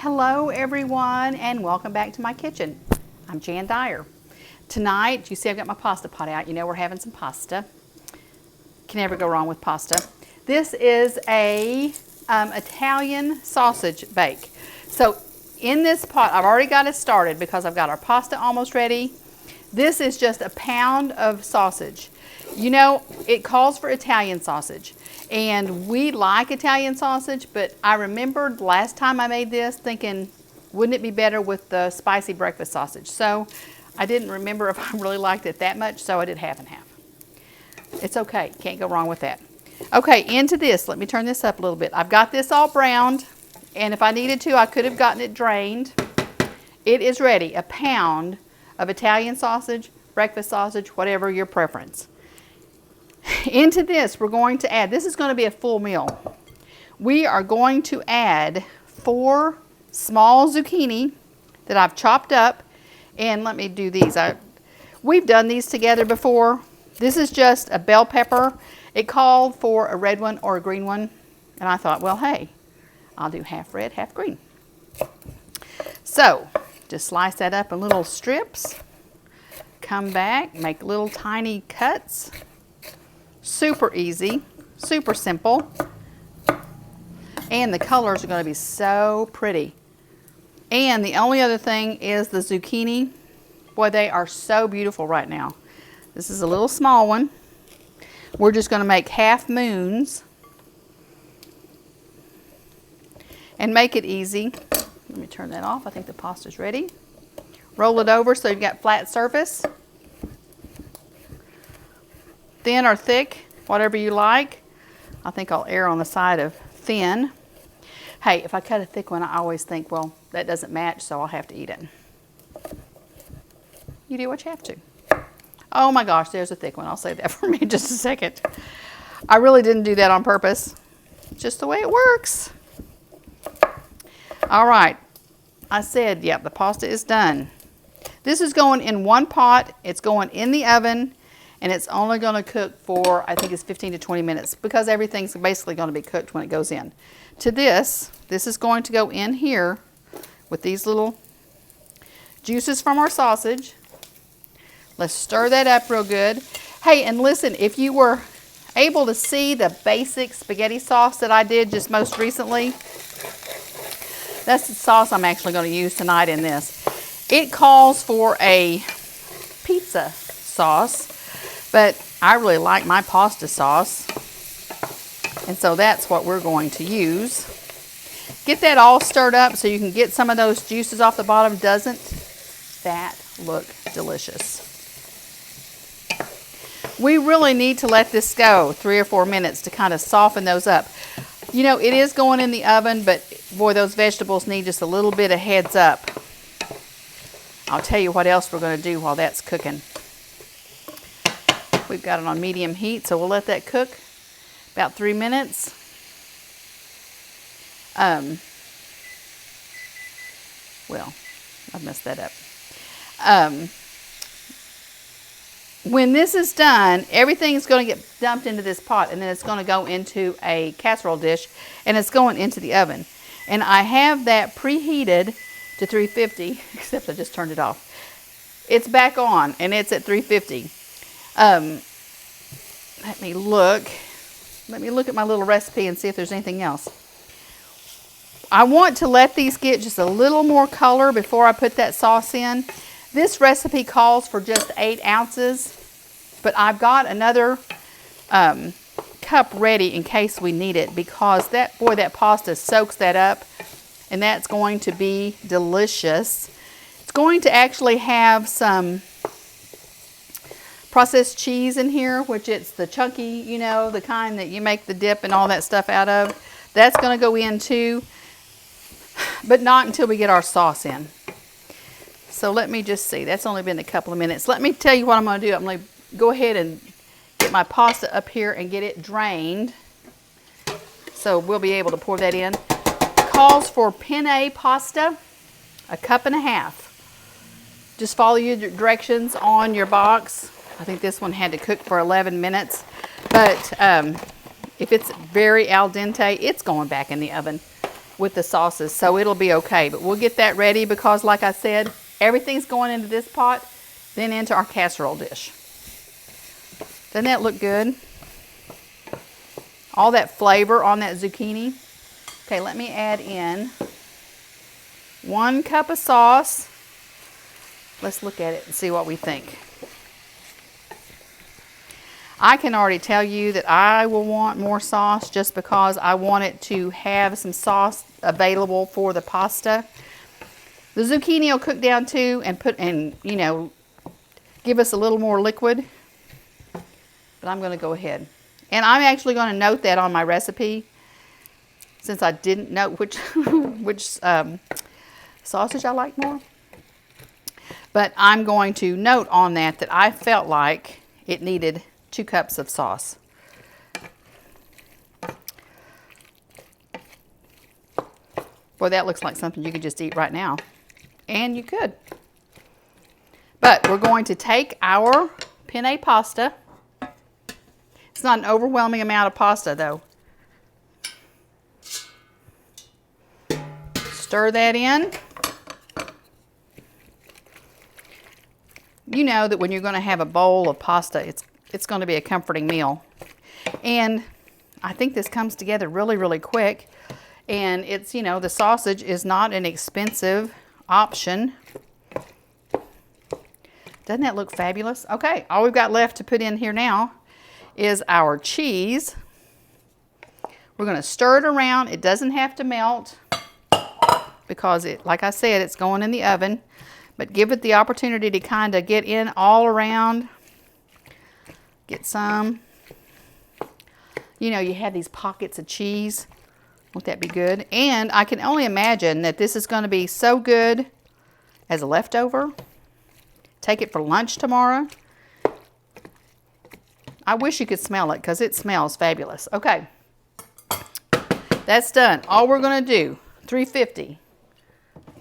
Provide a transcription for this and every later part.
Hello everyone and welcome back to my kitchen. I'm Jan Dyer. Tonight, you see I've got my pasta pot out. You know we're having some pasta. Can never go wrong with pasta. This is a Italian sausage bake. So in this pot, I've already got it started because I've got our pasta almost ready. This is just a pound of sausage. You know, it calls for Italian sausage. And we like Italian sausage, but I remembered last time I made this thinking, wouldn't it be better with the spicy breakfast sausage? So I didn't remember if I really liked it that much, so I did half and half. It's okay, can't go wrong with that. Okay, into this, let me turn this up a little bit. I've got this all browned, and if I needed to, I could have gotten it drained. It is ready, a pound of Italian sausage, breakfast sausage, whatever your preference. Into this, we're going to add, this is going to be a full meal. We are going to add 4 small zucchini that I've chopped up. And let me do these. We've done these together before. This is just a bell pepper. It called for a red one or a green one. And I thought, well, hey, I'll do half red, half green. So, just slice that up in little strips. Come back, make little tiny cuts. Super easy, super simple, and the colors are going to be so pretty. And the only other thing is the zucchini. Boy, they are so beautiful right now. This is a little small one. We're just going to make half moons and make it easy. Let me turn that off. I think the pasta's ready. Roll it over so you've got flat surface. Thin or thick, whatever you like. I think I'll err on the side of thin. Hey, if I cut a thick one, I always think, well, that doesn't match, so I'll have to eat it. You do what you have to. Oh my gosh, there's a thick one. I'll save that for me in just a second. I really didn't do that on purpose. Just the way it works. All right. I said, yep, the pasta is done. This is going in one pot. It's going in the oven. And it's only going to cook for, I think it's 15 to 20 minutes because everything's basically going to be cooked when it goes in. To this is going to go in here with these little juices from our sausage. Let's stir that up real good. Hey, and listen, if you were able to see the basic spaghetti sauce that I did just most recently, that's the sauce I'm actually going to use tonight in this. It calls for a pizza sauce. But I really like my pasta sauce, and so that's what we're going to use. Get that all stirred up so you can get some of those juices off the bottom. Doesn't that look delicious? We really need to let this go 3 or 4 minutes to kind of soften those up. You know, it is going in the oven, but boy, those vegetables need just a little bit of heads up. I'll tell you what else we're going to do while that's cooking. We've got it on medium heat, so we'll let that cook about 3 minutes. Well, I've messed that up. When this is done, everything's going to get dumped into this pot, and then it's going to go into a casserole dish, and it's going into the oven. And I have that preheated to 350, except I just turned it off. It's back on, and it's at 350. Let me look at my little recipe and see if there's anything else. I want to let these get just a little more color before I put that sauce in. This recipe calls for just 8 ounces, but I've got another cup ready in case we need it because that pasta soaks that up, and that's going to be delicious. It's going to actually have some processed cheese in here, which it's the chunky, you know, the kind that you make the dip and all that stuff out of. That's going to go in too, but not until we get our sauce in. So let me just see. That's only been a couple of minutes. Let me tell you what I'm going to do. I'm going to go ahead and get my pasta up here and get it drained. So we'll be able to pour that in. Calls for penne pasta, 1.5 cups. Just follow your directions on your box. I think this one had to cook for 11 minutes, but if it's very al dente, it's going back in the oven. with the sauces, so it'll be okay. But we'll get that ready because, like I said, everything's going into this pot, then into our casserole dish. Doesn't that look good? All that flavor on that zucchini. Okay, let me add in 1 cup of sauce. Let's look at it and see what we think. I can already tell you that I will want more sauce just because I want it to have some sauce available for the pasta. The zucchini will cook down too and you know, give us a little more liquid. But I'm going to go ahead. And I'm actually going to note that on my recipe since I didn't know which sausage I like more. But I'm going to note on that I felt like it needed 2 cups of sauce. Boy, that looks like something you could just eat right now. And you could. But we're going to take our penne pasta. It's not an overwhelming amount of pasta though. Stir that in. You know that when you're going to have a bowl of pasta, it's going to be a comforting meal. And I think this comes together really, really quick. And it's, you know, the sausage is not an expensive option. Doesn't that look fabulous? Okay, all we've got left to put in here now is our cheese. We're going to stir it around. It doesn't have to melt because like I said, it's going in the oven. But give it the opportunity to kind of get in all around. Get some. You know, you have these pockets of cheese. Won't that be good? And I can only imagine that this is going to be so good as a leftover. Take it for lunch tomorrow. I wish you could smell it because it smells fabulous. Okay. That's done. All we're going to do, 350.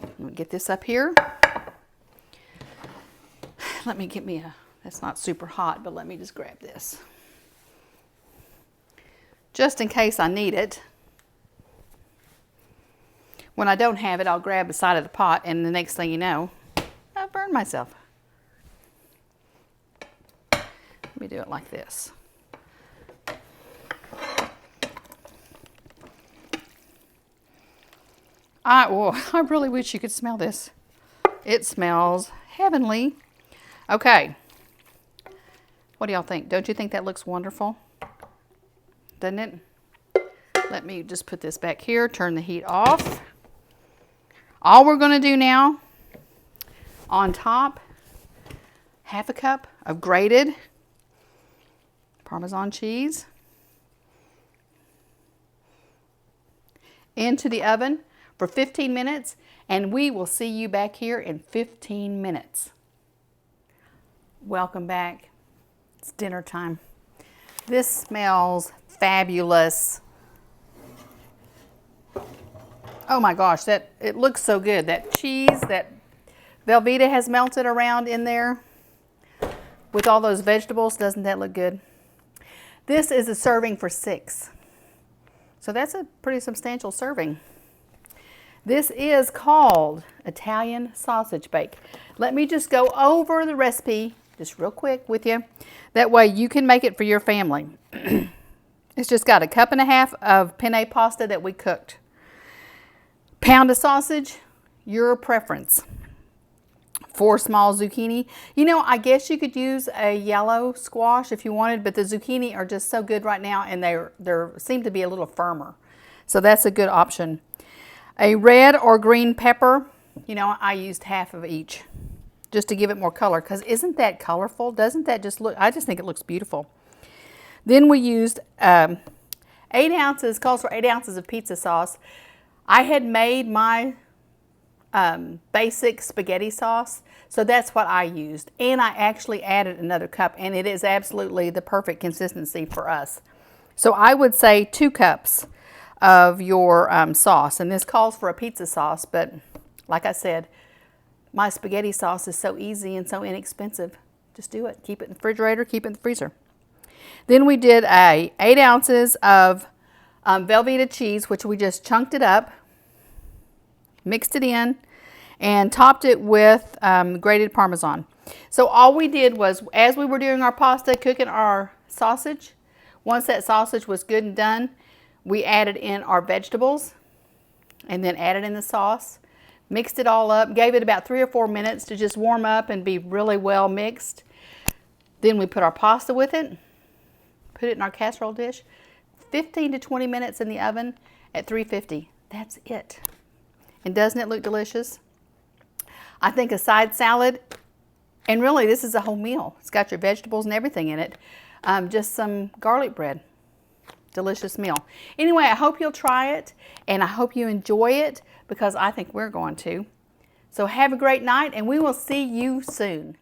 Let me get this up here. Let me get me that's not super hot, but let me just grab this. Just in case I need it. When I don't have it, I'll grab the side of the pot, and the next thing you know, I've burned myself. Let me do it like this. I really wish you could smell this. It smells heavenly. Okay. What do y'all think? Don't you think that looks wonderful? Doesn't it? Let me just put this back here, turn the heat off. All we're going to do now, on top, 1/2 cup of grated Parmesan cheese. Into the oven for 15 minutes, and we will see you back here in 15 minutes. Welcome back. It's dinner time. This smells fabulous. Oh my gosh, it looks so good. That cheese, that Velveeta has melted around in there with all those vegetables. Doesn't that look good? This is a serving for 6. So that's a pretty substantial serving. This is called Italian sausage bake. Let me just go over the recipe just real quick with you. That way you can make it for your family. It's just got 1.5 cups of penne pasta that we cooked. Pound of sausage, your preference. 4 small zucchini. You know, I guess you could use a yellow squash if you wanted, but the zucchini are just so good right now, and they seem to be a little firmer. So that's a good option. A red or green pepper. You know, I used 1/2 of each just to give it more color, because isn't that colorful? Doesn't that just look, I just think it looks beautiful. Then we used 8 ounces, calls for 8 ounces of pizza sauce. I had made my basic spaghetti sauce, so that's what I used. And I actually added another cup, and it is absolutely the perfect consistency for us. So I would say 2 cups of your sauce, and this calls for a pizza sauce, but like I said, my spaghetti sauce is so easy and so inexpensive. Just do it. Keep it in the refrigerator, keep it in the freezer. Then we did 8 ounces of Velveeta cheese, which we just chunked it up. mixed it in, and topped it with grated Parmesan. So all we did was, as we were doing our pasta, cooking our sausage, once that sausage was good and done, we added in our vegetables and then added in the sauce, mixed it all up, gave it about 3 or 4 minutes to just warm up and be really well mixed. Then we put our pasta with it, put it in our casserole dish, 15 to 20 minutes in the oven at 350. That's it. And doesn't it look delicious? I think a side salad, and really this is a whole meal. It's got your vegetables and everything in it. Just some garlic bread. Delicious meal. Anyway, I hope you'll try it, and I hope you enjoy it, because I think we're going to. So have a great night, and we will see you soon.